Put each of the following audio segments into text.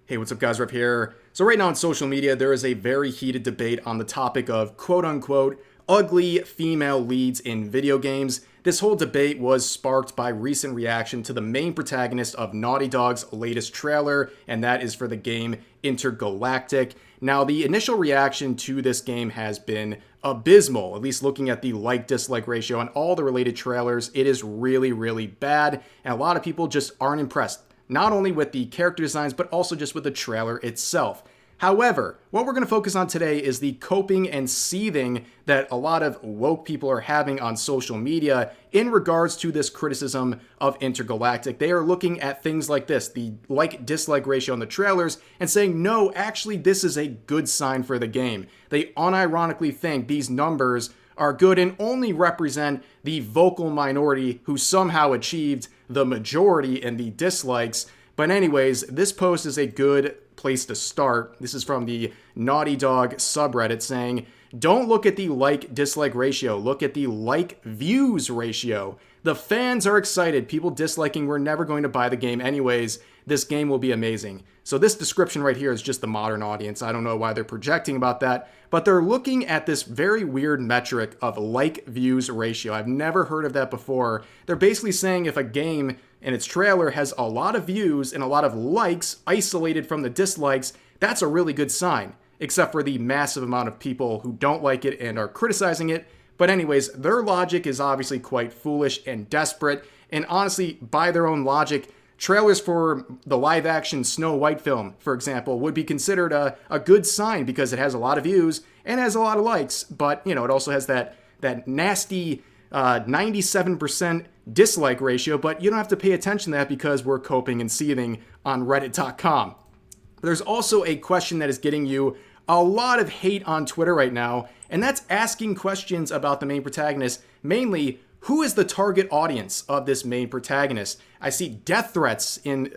Hey, what's up, guys? Rev here. So right now on social media, there is a very heated debate on the topic of quote-unquote ugly female leads in video games. This whole debate was sparked by recent reaction to the main protagonist of Naughty Dog's latest trailer, and that is for the game Intergalactic. Now, the initial reaction to this game has been abysmal, at least looking at the like-dislike ratio on all the related trailers. It is really, really bad, and a lot of people just aren't impressed. Not only with the character designs, but also just with the trailer itself. However, what we're going to focus on today is the coping and seething that a lot of woke people are having on social media in regards to this criticism of Intergalactic. They are looking at things like this, the like-dislike ratio on the trailers, and saying, no, actually, this is a good sign for the game. They unironically think these numbers are good and only represent the vocal minority who somehow achieved the majority in the dislikes. But anyways, this post is a good place to start. This is from the Naughty Dog subreddit saying, don't look at the like-dislike ratio, look at the like-views ratio. The fans are excited. People disliking were never going to buy the game anyways. This game will be amazing. So this description right here is just the modern audience. I don't know why they're projecting about that, but they're looking at this very weird metric of like-views ratio. I've never heard of that before. They're basically saying if a game and its trailer has a lot of views and a lot of likes isolated from the dislikes, that's a really good sign, except for the massive amount of people who don't like it and are criticizing it. But anyways, their logic is obviously quite foolish and desperate, and honestly, by their own logic, trailers for the live-action Snow White film, for example, would be considered a good sign because it has a lot of views and has a lot of likes, but, you know, it also has that nasty 97% dislike ratio, but you don't have to pay attention to that because we're coping and seething on reddit.com. There's also a question that is getting you a lot of hate on Twitter right now, and that's asking questions about the main protagonist, mainly, who is the target audience of this main protagonist? I see death threats in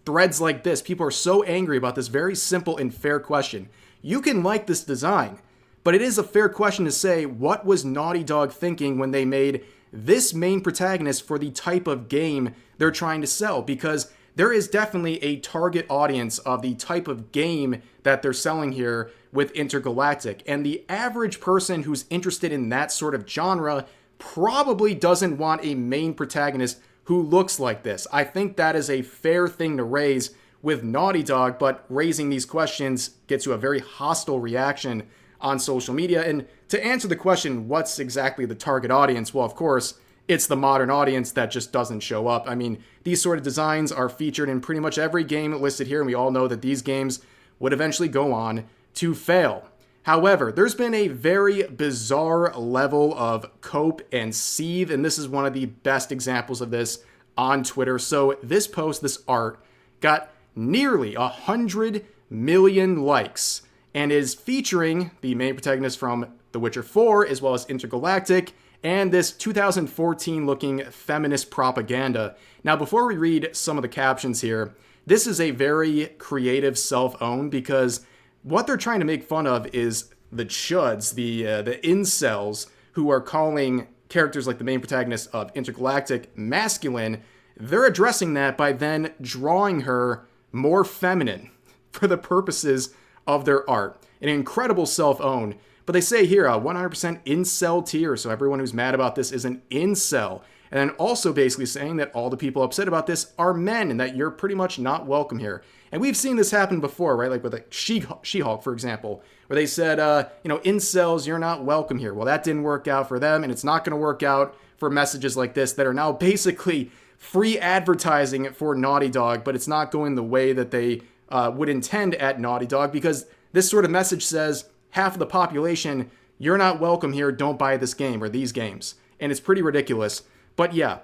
threads like this. People are so angry about this very simple and fair question. You can like this design, but it is a fair question to say, what was Naughty Dog thinking when they made this main protagonist for the type of game they're trying to sell? Because there is definitely a target audience of the type of game that they're selling here with Intergalactic. And the average person who's interested in that sort of genre probably doesn't want a main protagonist who looks like this. I think that is a fair thing to raise with Naughty Dog, but raising these questions gets you a very hostile reaction on social media. And to answer the question, what's exactly the target audience? Well, of course, it's the modern audience that just doesn't show up. I mean, these sort of designs are featured in pretty much every game listed here, and we all know that these games would eventually go on to fail. However, there's been a very bizarre level of cope and seethe, and this is one of the best examples of this on Twitter. So this post, this art, got nearly 100 million likes and is featuring the main protagonist from The Witcher 4, as well as Intergalactic, and this 2014-looking feminist propaganda. Now, before we read some of the captions here, this is a very creative self-own because what they're trying to make fun of is the chuds, the incels, who are calling characters like the main protagonist of Intergalactic masculine. They're addressing that by then drawing her more feminine for the purposes of their art. An incredible self-own. But they say here, 100% incel tier, so everyone who's mad about this is an incel. And then also basically saying that all the people upset about this are men and that you're pretty much not welcome here. And we've seen this happen before, right? Like with like She-Hulk, for example, where they said, incels, you're not welcome here. Well, that didn't work out for them, and it's not going to work out for messages like this that are now basically free advertising for Naughty Dog, but it's not going the way that they would intend at Naughty Dog, because this sort of message says, half of the population, you're not welcome here, don't buy this game or these games. And it's pretty ridiculous. But yeah,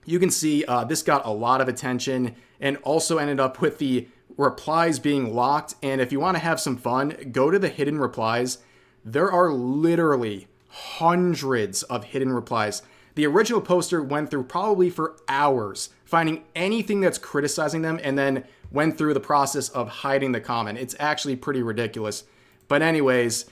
you can see this got a lot of attention and also ended up with the replies being locked. And if you want to have some fun, go to the hidden replies. There are literally hundreds of hidden replies. The original poster went through probably for hours finding anything that's criticizing them and then went through the process of hiding the comment. It's actually pretty ridiculous. But anyways,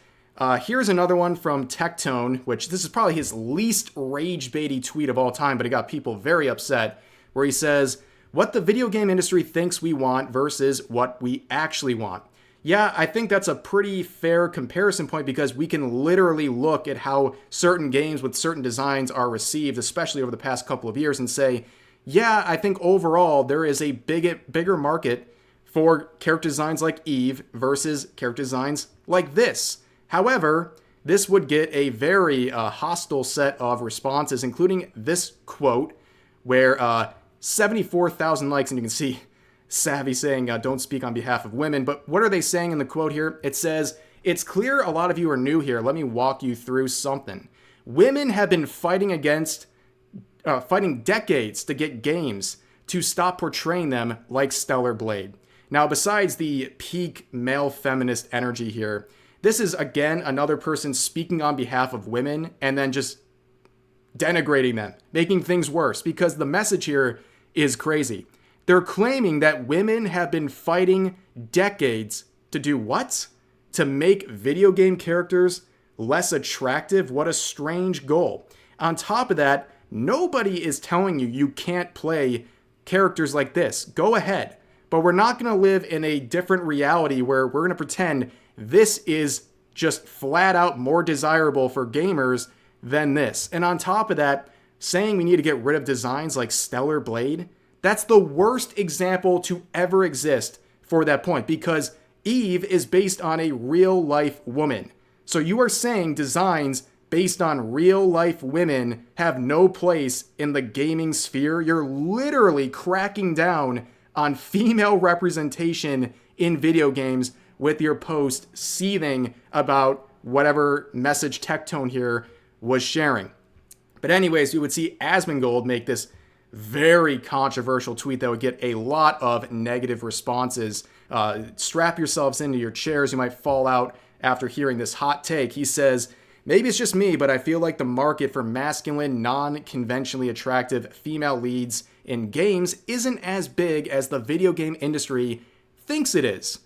here's another one from Tectone, which this is probably his least rage-baity tweet of all time, but it got people very upset, where he says, what the video game industry thinks we want versus what we actually want. Yeah, I think that's a pretty fair comparison point because we can literally look at how certain games with certain designs are received, especially over the past couple of years, and say, yeah, I think overall there is a bigger market for character designs like Eve versus character designs like this. However, this would get a very hostile set of responses, including this quote where 74,000 likes, and you can see Savvy saying, don't speak on behalf of women. But what are they saying in the quote here? It says, it's clear a lot of you are new here. Let me walk you through something. Women have been fighting decades to get games to stop portraying them like Stellar Blade. Now, besides the peak male feminist energy here, this is, again, another person speaking on behalf of women and then just denigrating them, making things worse, because the message here is crazy. They're claiming that women have been fighting decades to do what? To make video game characters less attractive? What a strange goal. On top of that, nobody is telling you you can't play characters like this. Go ahead. But we're not going to live in a different reality where we're going to pretend this is just flat out more desirable for gamers than this. And on top of that, saying we need to get rid of designs like Stellar Blade, that's the worst example to ever exist for that point, because Eve is based on a real-life woman. So you are saying designs based on real-life women have no place in the gaming sphere? You're literally cracking down on female representation in video games with your post seething about whatever message Tectone here was sharing. But anyways, you would see Asmongold make this very controversial tweet that would get a lot of negative responses. Strap yourselves into your chairs. You might fall out after hearing this hot take. He says, maybe it's just me, but I feel like the market for masculine, non-conventionally attractive female leads in games isn't as big as the video game industry thinks it is.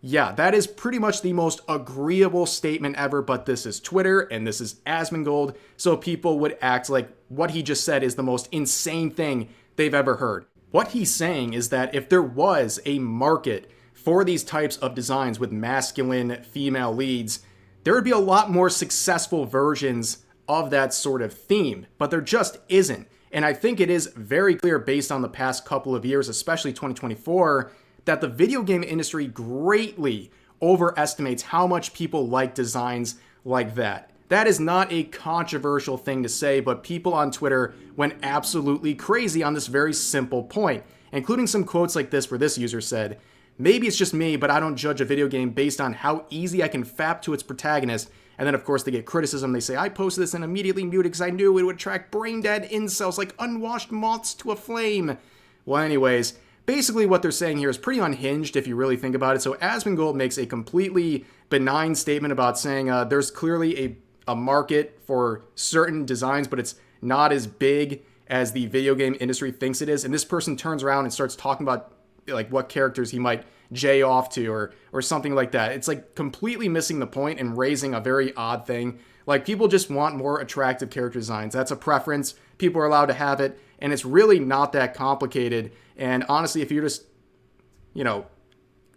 Yeah, that is pretty much the most agreeable statement ever, but this is Twitter and this is Asmongold, so people would act like what he just said is the most insane thing they've ever heard. What he's saying is that if there was a market for these types of designs with masculine female leads, there would be a lot more successful versions of that sort of theme, but there just isn't. And I think it is very clear based on the past couple of years, especially 2024, that the video game industry greatly overestimates how much people like designs like that. That is not a controversial thing to say, but people on Twitter went absolutely crazy on this very simple point, including some quotes like this where this user said, maybe it's just me, but I don't judge a video game based on how easy I can fap to its protagonist. And then, of course, they get criticism. They say, I posted this and immediately muted because I knew it would attract brain-dead incels like unwashed moths to a flame. Well, anyways, basically what they're saying here is pretty unhinged if you really think about it. So Asmongold makes a completely benign statement about saying there's clearly a market for certain designs, but it's not as big as the video game industry thinks it is. And this person turns around and starts talking about like what characters he might jay off to or something like that. It's like completely missing the point and raising a very odd thing. Like, people just want more attractive character designs. That's a preference. People are allowed to have it, and it's really not that complicated. And honestly, if you're just,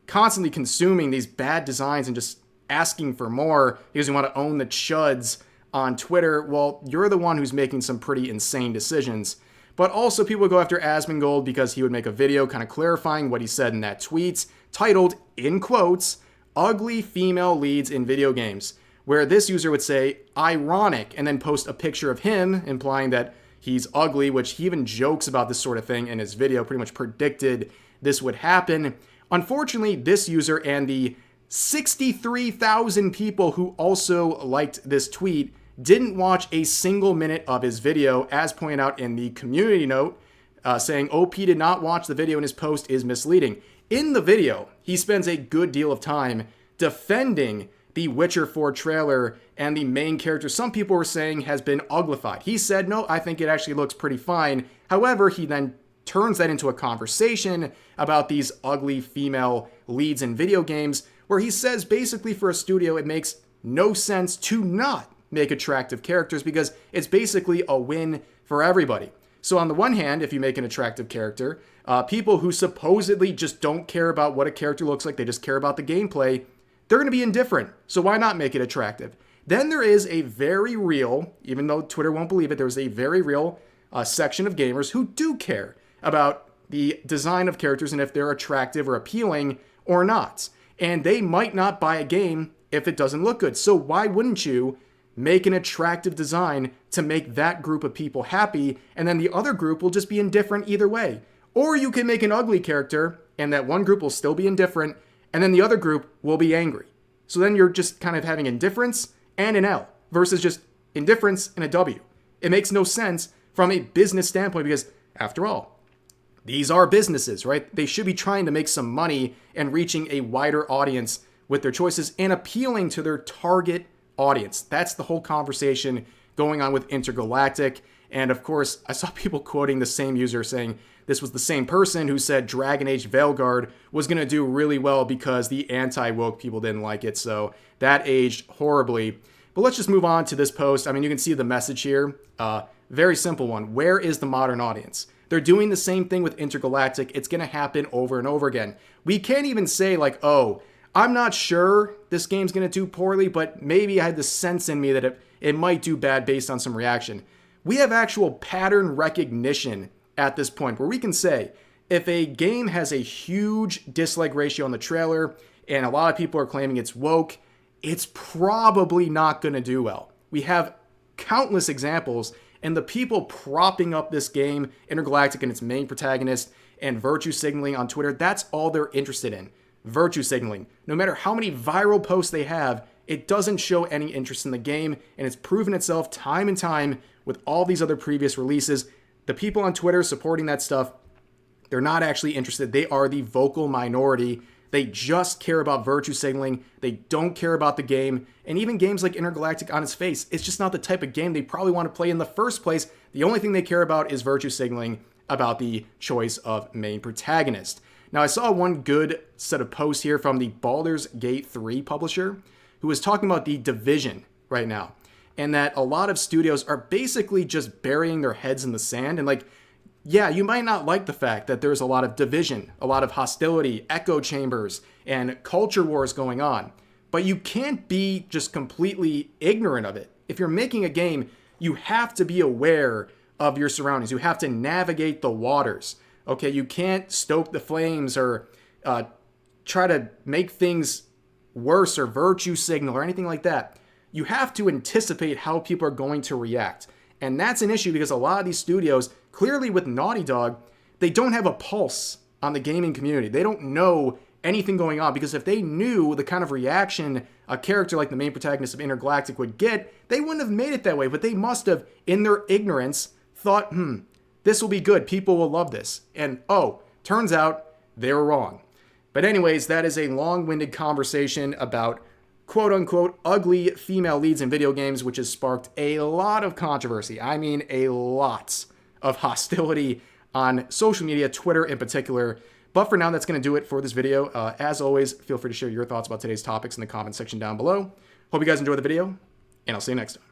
constantly consuming these bad designs and just asking for more because you want to own the chuds on Twitter, well, you're the one who's making some pretty insane decisions. But also, people go after Asmongold because he would make a video kind of clarifying what he said in that tweet, titled, in quotes, ugly female leads in video games, where this user would say, ironic, and then post a picture of him, implying that he's ugly, which he even jokes about this sort of thing in his video, pretty much predicted this would happen. Unfortunately, this user and the 63,000 people who also liked this tweet didn't watch a single minute of his video, as pointed out in the community note, saying OP did not watch the video and his post is misleading. In the video, he spends a good deal of time defending the Witcher 4 trailer and the main character some people were saying has been uglified. He said, no, I think it actually looks pretty fine. However, he then turns that into a conversation about these ugly female leads in video games, where he says basically for a studio it makes no sense to not make attractive characters because it's basically a win for everybody. So on the one hand, if you make an attractive character, people who supposedly just don't care about what a character looks like, they just care about the gameplay, they're going to be indifferent. So why not make it attractive? Then there is a very real, even though Twitter won't believe it, there's a very real section of gamers who do care about the design of characters and if they're attractive or appealing or not. And they might not buy a game if it doesn't look good. So why wouldn't you make an attractive design to make that group of people happy, and then the other group will just be indifferent either way? Or you can make an ugly character, and that one group will still be indifferent, and then the other group will be angry. So then you're just kind of having indifference and an L versus just indifference and a W. It makes no sense from a business standpoint because, after all, these are businesses, right? They should be trying to make some money and reaching a wider audience with their choices and appealing to their target audience. That's the whole conversation going on with Intergalactic. And of course, I saw people quoting the same user saying this was the same person who said Dragon Age Veilguard was going to do really well because the anti-woke people didn't like it. So that aged horribly. But let's just move on to this post. I mean, you can see the message here. Very simple one. Where is the modern audience? They're doing the same thing with Intergalactic. It's going to happen over and over again. We can't even say like, oh, I'm not sure this game's going to do poorly, but maybe I had the sense in me that it might do bad based on some reaction. We have actual pattern recognition at this point where we can say if a game has a huge dislike ratio on the trailer and a lot of people are claiming it's woke, it's probably not going to do well. We have countless examples, and the people propping up this game, Intergalactic and its main protagonist, and virtue signaling on Twitter, that's all they're interested in. Virtue signaling. No matter how many viral posts they have, it doesn't show any interest in the game, and it's proven itself time and time with all these other previous releases. The people on Twitter supporting that stuff, they're not actually interested. They are the vocal minority. They just care about virtue signaling. They don't care about the game. And even games like Intergalactic on its face, it's just not the type of game they probably want to play in the first place. The only thing they care about is virtue signaling about the choice of main protagonist. Now, I saw one good set of posts here from the Baldur's Gate 3 publisher who was talking about the Division right now, and that a lot of studios are basically just burying their heads in the sand. And like, yeah, you might not like the fact that there's a lot of division, a lot of hostility, echo chambers, and culture wars going on, but you can't be just completely ignorant of it. If you're making a game, you have to be aware of your surroundings. You have to navigate the waters. Okay, you can't stoke the flames or try to make things worse or virtue signal or anything like that. You have to anticipate how people are going to react. And that's an issue because a lot of these studios, clearly with Naughty Dog, they don't have a pulse on the gaming community. They don't know anything going on because if they knew the kind of reaction a character like the main protagonist of Intergalactic would get, they wouldn't have made it that way. But they must have, in their ignorance, thought, this will be good. People will love this. And turns out they were wrong. But anyways, that is a long-winded conversation about quote-unquote ugly female leads in video games, which has sparked a lot of controversy. I mean, a lot of hostility on social media, Twitter in particular. But for now, that's going to do it for this video. As always, feel free to share your thoughts about today's topics in the comment section down below. Hope you guys enjoyed the video, and I'll see you next time.